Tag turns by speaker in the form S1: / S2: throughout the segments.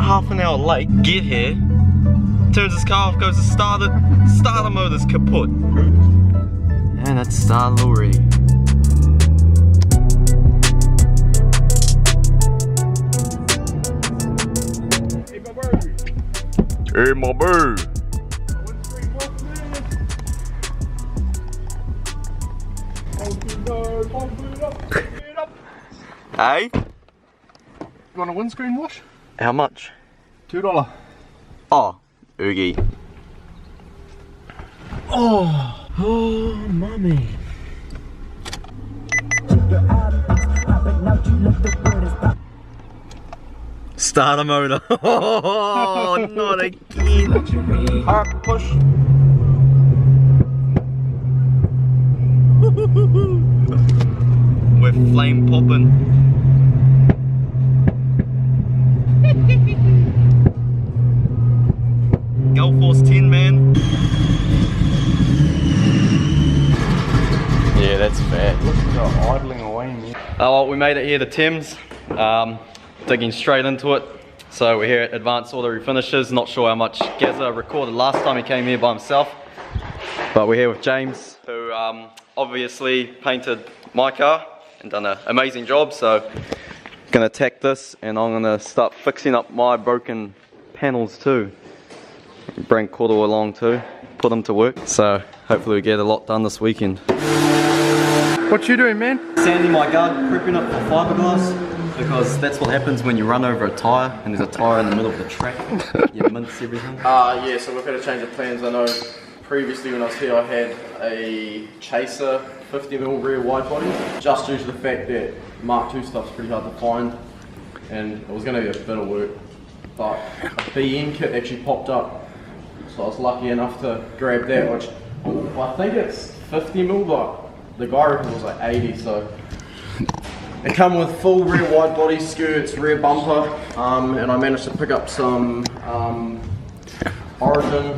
S1: half an hour late, get here, turns his car off, goes to start it, starter motor's kaput. And it's started already. Hey my boo! Hey?
S2: You want a windscreen wash?
S1: How much?
S2: $2.
S1: Oh, oogie. Oh, mummy. Starter motor. Oh, not again. Alright, push. We're flame popping. Gulf Force 10, man. Yeah, that's bad.
S2: Look at that idling away, man.
S1: Oh, well, we made it here to Thames. Digging straight into it. So we're here at Advanced Auto Refinishes. Not sure how much Gazza recorded last time he came here by himself. But we're here with James, who obviously painted my car and done an amazing job. So gonna attack this and I'm gonna start fixing up my broken panels too. Bring Kodo along too, put him to work. So hopefully we get a lot done this weekend.
S2: What you doing, man?
S1: Sanding my guard, prepping it for fiberglass. Because that's what happens when you run over a tyre and there's a tyre in the middle of the track. You mince everything.
S3: Yeah, so we've had a change of plans. I know previously when I was here I had a Chaser 50mm rear wide body. Just due to the fact that Mark II stuff's pretty hard to find and it was going to be a bit of work. But a BM kit actually popped up. So I was lucky enough to grab that, which I think it's 50mm, but the guy reckons it was like 80, so. It come with full rear wide body skirts, rear bumper, and I managed to pick up some Origin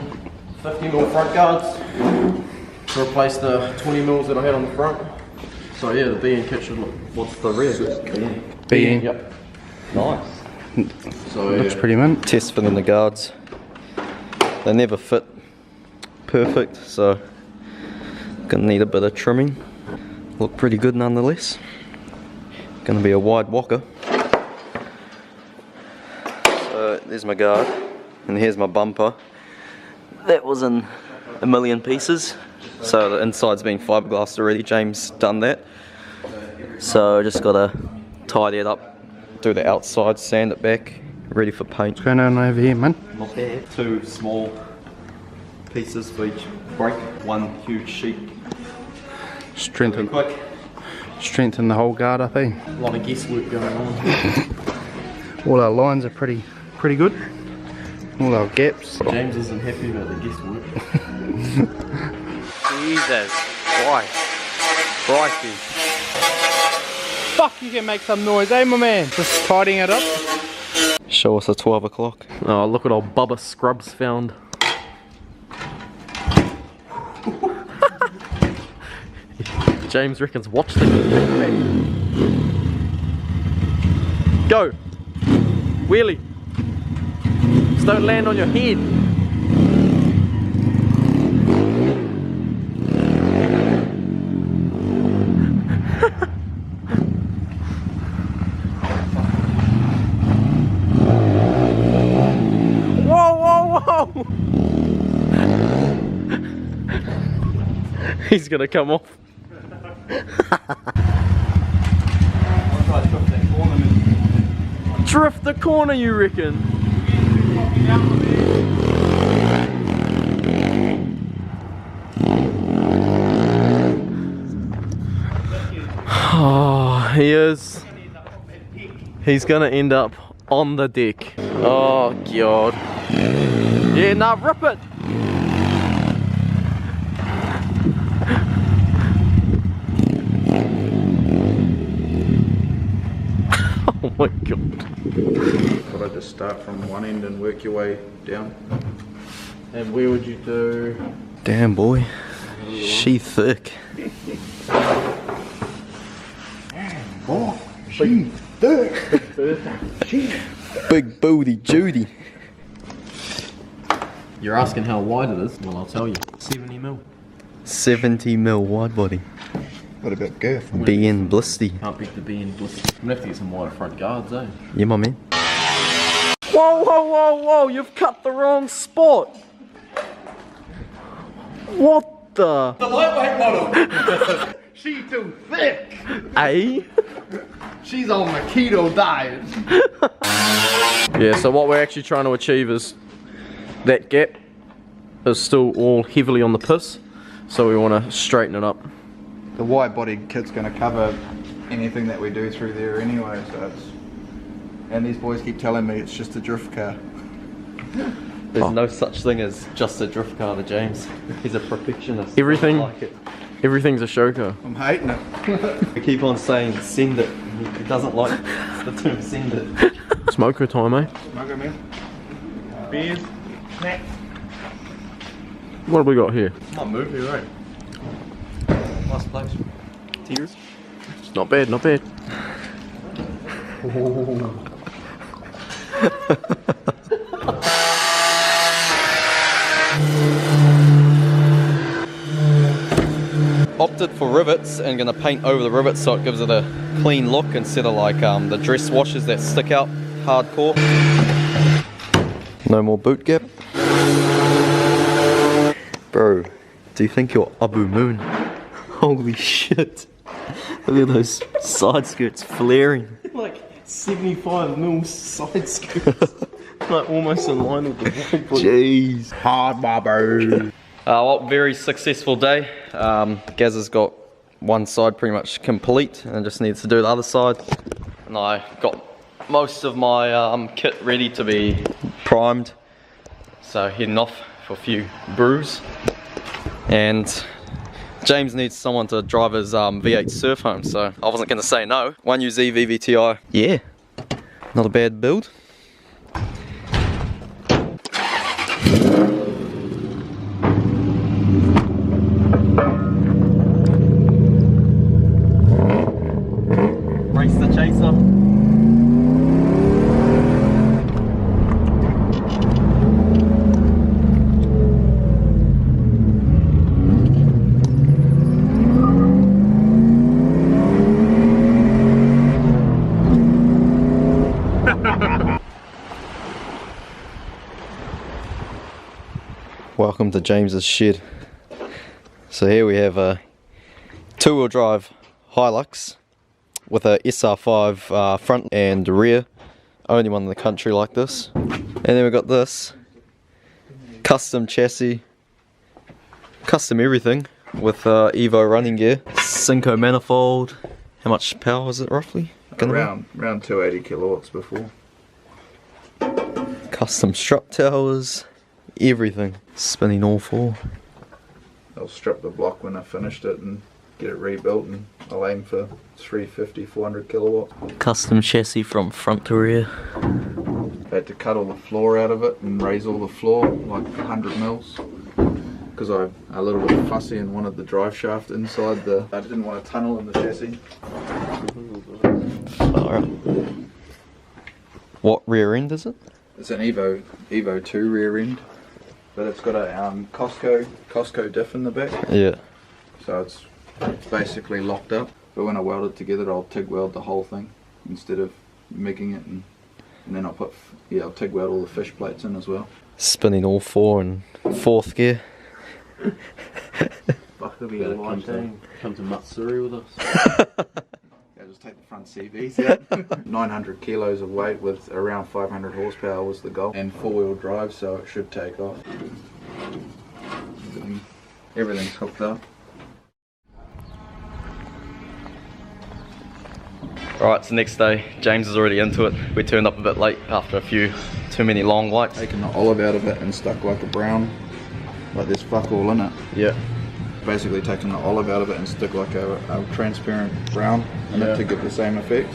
S3: 50mm front guards to replace the 20mm that I had on the front. So yeah, the BN kit should look.
S1: What's the rear?
S2: BN.
S3: Yep.
S1: Nice.
S3: So yeah.
S2: Looks pretty mint.
S1: Test fitting the guards. They never fit perfect, so gonna need a bit of trimming. Look pretty good nonetheless. Gonna be a wide walker. So there's my guard, and here's my bumper. That was in a million pieces. So the inside's been fiberglassed already. James done that. So just gotta tidy it up, do the outside, sand it back, ready for paint.
S2: What's going on over here, man?
S1: Not bad. Two small pieces for each brake. One huge sheet.
S2: Strengthen.
S1: Quick.
S2: Strengthen the whole guard up, eh?
S3: A lot of guesswork going on.
S2: All our lines are pretty good. All our gaps.
S3: James isn't happy about the guesswork.
S1: Jesus Christ. Crikey.
S2: Fuck, you can make some noise, eh, my man? Just tidying it up.
S1: Show us at 12 o'clock.
S3: Oh, look what old Bubba Scrubs found. James reckons watch the go! Wheelie! Just don't land on your head! Whoa, whoa, whoa! He's gonna come off. Drift the corner, you reckon? Oh, he is. He's gonna end up on the deck. Oh god. Yeah, now rip it. Oh my god.
S2: Gotta just start from one end and work your way down.
S3: And where would you do?
S1: Damn boy, she thick.
S2: Oh, she thick. She
S1: Big booty Judy.
S3: You're asking how wide it is? Well, I'll tell you. 70 mil.
S1: 70 mil wide body.
S4: What about girth?
S1: BN Blisty.
S3: Can't beat the BN Bliss. I'm gonna have to get some wider front guards, eh?
S1: Yeah, my man. Whoa, whoa, whoa, whoa! You've cut the wrong spot. What the?
S2: The lightweight model. She too thick.
S1: Eh?
S2: She's on the keto diet.
S3: Yeah, so what we're actually trying to achieve is that gap is still all heavily on the piss, so we want to straighten it up.
S4: The wide body kit's going to cover anything that we do through there anyway, so it's... And these boys keep telling me it's just a drift car.
S1: There's no such thing as just a drift car to James. He's a perfectionist.
S3: Everything,
S1: I like it.
S3: everything's a show car.
S4: I'm hating it.
S1: We keep on saying send it. He doesn't like the term send it.
S3: Smoker time, eh?
S4: Smoker man.
S2: Beers, snacks.
S3: What have we got here?
S1: Might move here, right? Nice place. Tears.
S3: It's not bad, not bad.
S1: Opted for rivets and gonna paint over the rivets so it gives it a clean look instead of like the dress washers that stick out hardcore. No more boot gap. Bro, do you think you're Abu Moon? Holy shit. Look at those side skirts flaring.
S3: Like 75 mil side skirts. Like almost in line with the wide body.
S1: Jeez.
S4: Hard barbers.
S1: Well, very successful day. Gaz has got one side pretty much complete and just needs to do the other side. And I got most of my kit ready to be primed. So heading off for a few brews. And James needs someone to drive his V8 surf home, so I wasn't going to say no. 1UZ VVTi, yeah, not a bad build. Race the chaser. Welcome to James's shed. So here we have a two-wheel drive Hilux with a SR5 front and rear, only one in the country like this. And then we've got this custom chassis, custom everything with Evo running gear, Synco manifold. How much power is it roughly?
S4: Around 280 kilowatts before.
S1: Custom strut towers, everything. Spinning all four.
S4: I'll strip the block when I finished it and get it rebuilt, and I'll aim for 350, 400 kilowatts.
S1: Custom chassis from front to rear.
S4: I had to cut all the floor out of it and raise all the floor like 100 mils. Because I'm a little bit fussy and wanted the drive shaft inside the... I didn't want a tunnel in the chassis.
S1: Alright. What rear end is it?
S4: It's an Evo 2 rear end, but it's got a Costco diff in the back,
S1: Yeah.
S4: so it's basically locked up. But when I weld it together, I'll TIG weld the whole thing instead of MIGging it, and then I'll I'll TIG weld all the fish plates in as well.
S1: Spinning all four in fourth gear.
S3: Fuck, it'll be a live team. Come to Matsuri with us.
S4: Yeah, just take the front CVs out. 900 kilos of weight with around 500 horsepower was the goal, and four-wheel drive, so it should take off. Everything's hooked up.
S1: Alright, it's the next day. James is already into it. We turned up a bit late after a few too many long whites.
S4: Taken the olive out of it and stuck like a brown, like there's fuck all in it.
S1: Yeah.
S4: Basically taking the olive out of it and stick like a transparent brown in it to give the same effect.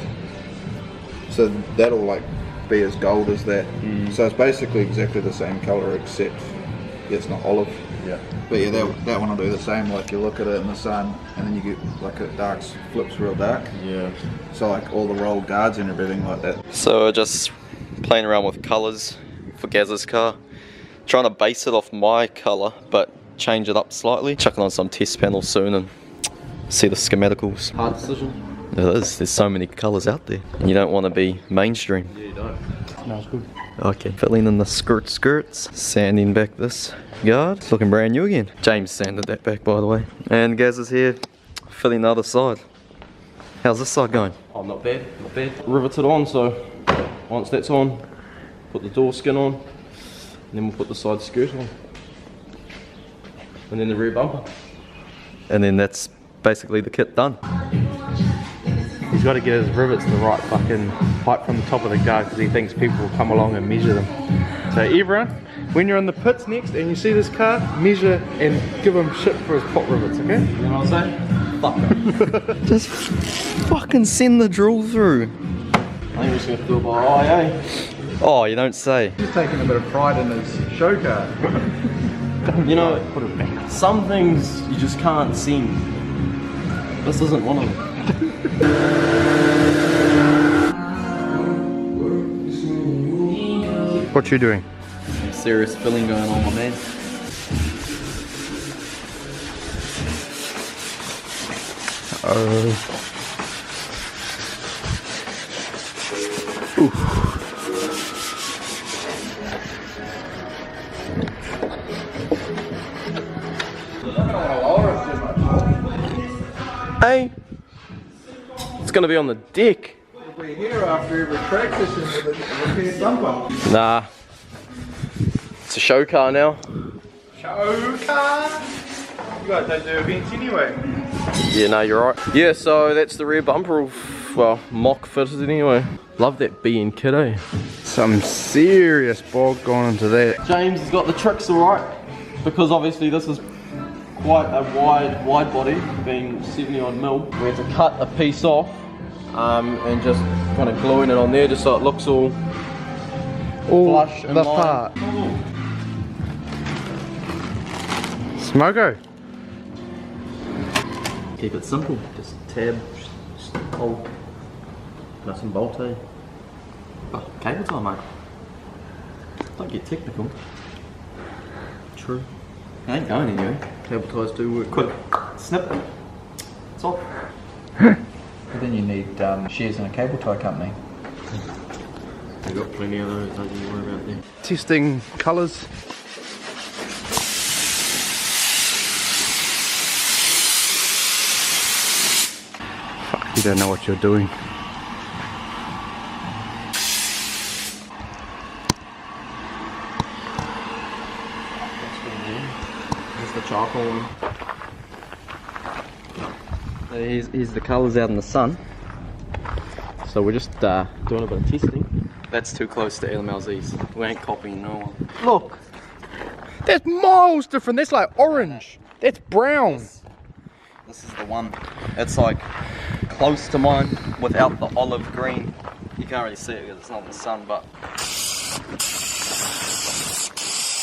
S4: So that'll like be as gold as that. So it's basically exactly the same colour except it's not olive.
S1: Yeah.
S4: But yeah, that one will do the same. Like you look at it in the sun and then you get like it flips real dark.
S3: Yeah.
S4: So like all the rolled guards and everything like that.
S1: So just playing around with colours for Gaz's car. Trying to base it off my colour, but change it up slightly. Chucking on some test panels soon and see the schematicals.
S3: Hard decision.
S1: It is, there's so many colours out there. And you don't want to be mainstream.
S3: Yeah, you don't.
S2: Smells good.
S1: Okay, filling in the skirts, sanding back this yard. It's looking brand new again. James sanded that back, by the way. And Gaz is here filling the other side. How's this side going?
S3: Oh, not bad, not bad. Riveted on, so once that's on, put the door skin on, and then we'll put the side skirt on. And then the rear bumper.
S1: And then that's basically the kit done.
S2: He's got to get his rivets the right fucking height from the top of the guard because he thinks people will come along and measure them. So everyone, when you're in the pits next and you see this car, measure and give him shit for his pot rivets, okay?
S3: You know what I'm saying? Fuck it.
S1: Just fucking send the drill through.
S3: I think we're just going to do it by eye, eh?
S1: Oh, you don't say.
S4: He's taking a bit of pride in his show car.
S3: You know, some things you just can't see. This isn't one of them.
S2: What you doing?
S3: Some serious filling going on, my man. Hey, it's gonna be on the deck.
S4: We're here after every track session with a repaired bumper.
S3: Nah, it's a show car now.
S2: Show car! You guys don't do events anyway.
S3: Yeah, no, you're right. Yeah, so that's the rear bumper, well, mock fitted anyway. Love that B&K kit, eh?
S2: Some serious bulk going into that.
S3: James has got the tricks alright, because obviously this is quite a wide body, being 70 odd mil. We had to cut a piece off and just kind of gluing it on there just so it looks all flush and
S2: the
S3: line.
S2: part. Smoko.
S3: Keep it simple, just tab, just hold, nuts and bolt, eh? Oh, cable tie, mate. Don't get technical. True. It ain't going anywhere. Cable ties do work. Quick, snip it. It's off.
S4: But then you need shares in a cable tie company.
S3: We've got plenty of those, don't you worry about them.
S2: Testing colours. Fuck, you don't know what you're doing.
S3: Here's the charcoal one.
S1: Here's the colours out in the sun.
S3: So we're just doing a bit of testing. That's too close to LMLZs. We ain't copying no one.
S2: Look! That's miles different. That's like orange. That's brown.
S1: This is the one. It's like close to mine without the olive green. You can't really see it because it's not in the sun, but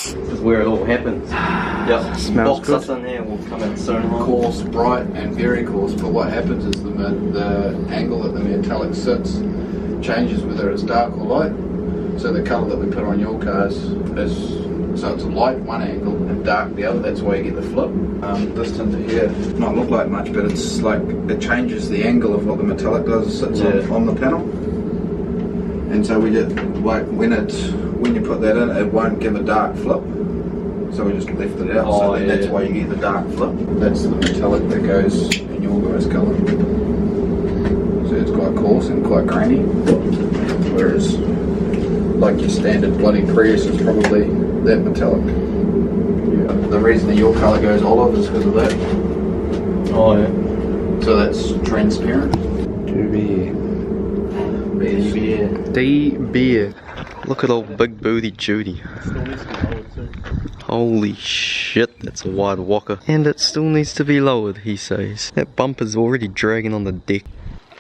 S1: this is where it all happens. Yep.
S2: Smells
S1: Box
S2: good.
S1: us in here, we'll come in soon.
S4: Coarse, bright, and very coarse. But what happens is the angle that the metallic sits changes whether it's dark or light. So the colour that we put on your cars is so it's light one angle and dark the other. That's why you get the flip. This tinted here might look like much, but it's like it changes the angle of what the metallic does. It sits on the panel, and so we get like when you put that in, it won't give a dark flip. So we just left it out. So then that's why you get the dark flip. That's the metallic that goes in your guys' colour. So it's quite coarse and quite grainy, whereas like your standard bloody Prius is probably that metallic. Yeah. The reason that your colour goes olive is because of that.
S3: Oh yeah.
S4: So that's transparent.
S2: D beer.
S1: Look at old big booty Judy. Holy shit, that's a wide walker. And it still needs to be lowered, he says. That bumper's already dragging on the deck.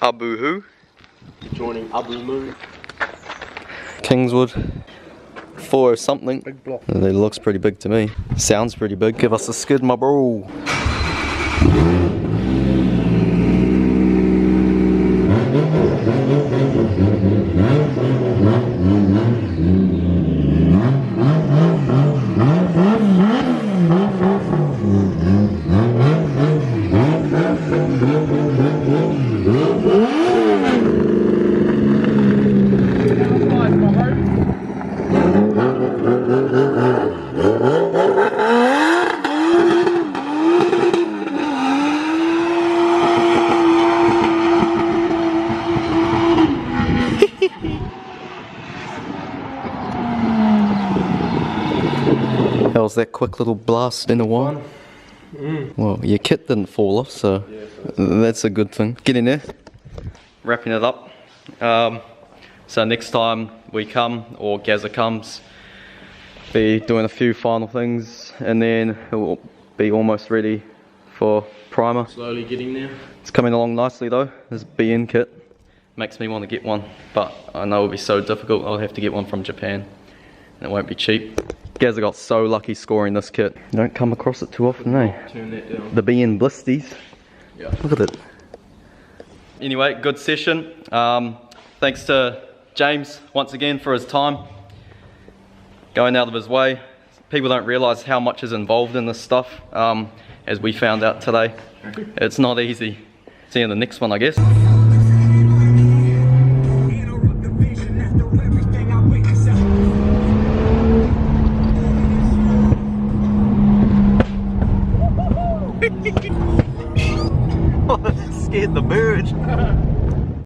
S1: Abu who?
S3: Joining Abu Moon.
S1: Kingswood. 4 something.
S2: Big block.
S1: It looks pretty big to me. Sounds pretty big. Give us a skid, my bro. How was that quick little blast in a while? Well, your kit didn't fall off, so that's a good thing. Get in there. Wrapping it up. So next time we come, or Gazza comes, be doing a few final things, and then it will be almost ready for primer.
S3: Slowly getting there.
S1: It's coming along nicely though. This BN kit makes me want to get one, but I know it'll be so difficult. I'll have to get one from Japan, and it won't be cheap. Gazza got so lucky scoring this kit. You don't come across it too often, eh?
S3: Turn that down.
S1: The BN blisties.
S3: Yeah.
S1: Look at it. Anyway, good session. Thanks to James once again for his time. Going out of his way. People don't realise how much is involved in this stuff, as we found out today. It's not easy. See you in the next one, I guess.